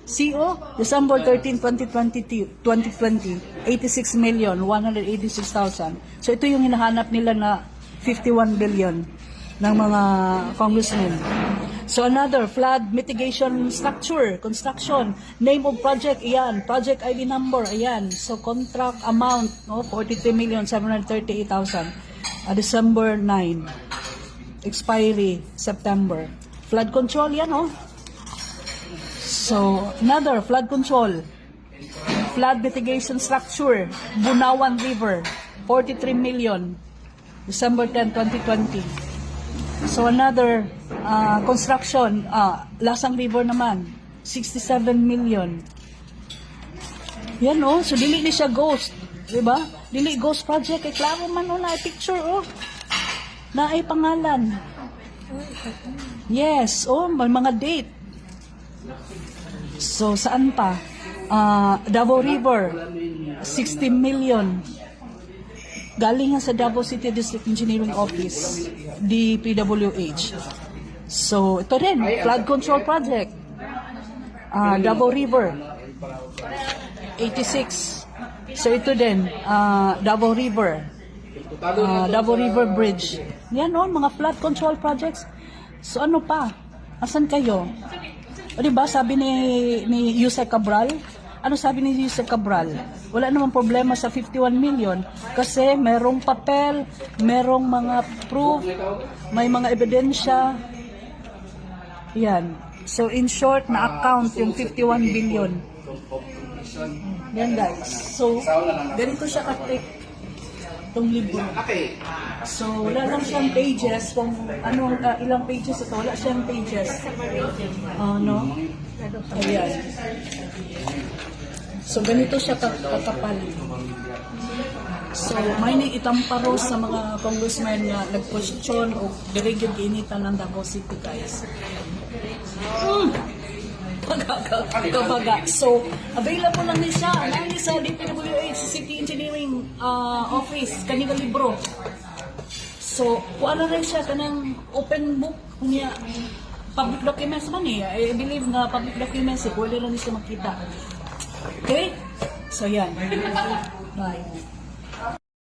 CO, December 13, 2020, 86,186,000. So ito yung hinahanap nila na 51 billion ng mga congressmen. So another, flood mitigation structure, construction, name of project, ayan, project ID number, ayan. So contract amount, no, 43,738,000, December 9, expiry, September. Flood control, yan, oh. So another, flood control, flood mitigation structure, Bunawan River, 43 million, December 10, 2020. So another construction, Lasang River naman, 67 million. Yan, oh, so dili ni siya ghost, di ba? Dili ghost project, kay klaro man, oh, na picture, oh, na ay pangalan. Yes, oh, may mga date. So saan pa? Davao River, 60 million. Galing nga sa Davao City District Engineering Office, DPWH. So, ito rin, flood control project. Davao River, 86. So, ito din, Davao River. Davao River Bridge. Yan, no, mga flood control projects. So, ano pa? Asan kayo? O, diba, sabi ni Yusek Cabral, ano sabi ni Yusek Cabral? Wala namang problema sa 51 million kasi merong papel, merong mga proof, may mga ebidensya. Yan. So in short, na account yung 51 billion. Yan guys. So ganito siya ka-thick itong libro. So wala lang siyang pages kung anong ilang pages ito. Wala siyang pages. No? Ayan. So, ganito siya kakapal. So, may itamparo sa mga congressmen na nag-question o dirigid initan ng Davao City, guys. Kabaga. So, available lang din siya. Nani sa DPWH City Engineering Office, kanina libro. So, kung ano rin siya, kanang open book, niya, public documents man eh. I believe na public documents eh, pwede lang siya makita. Okay? So, yan. Bye.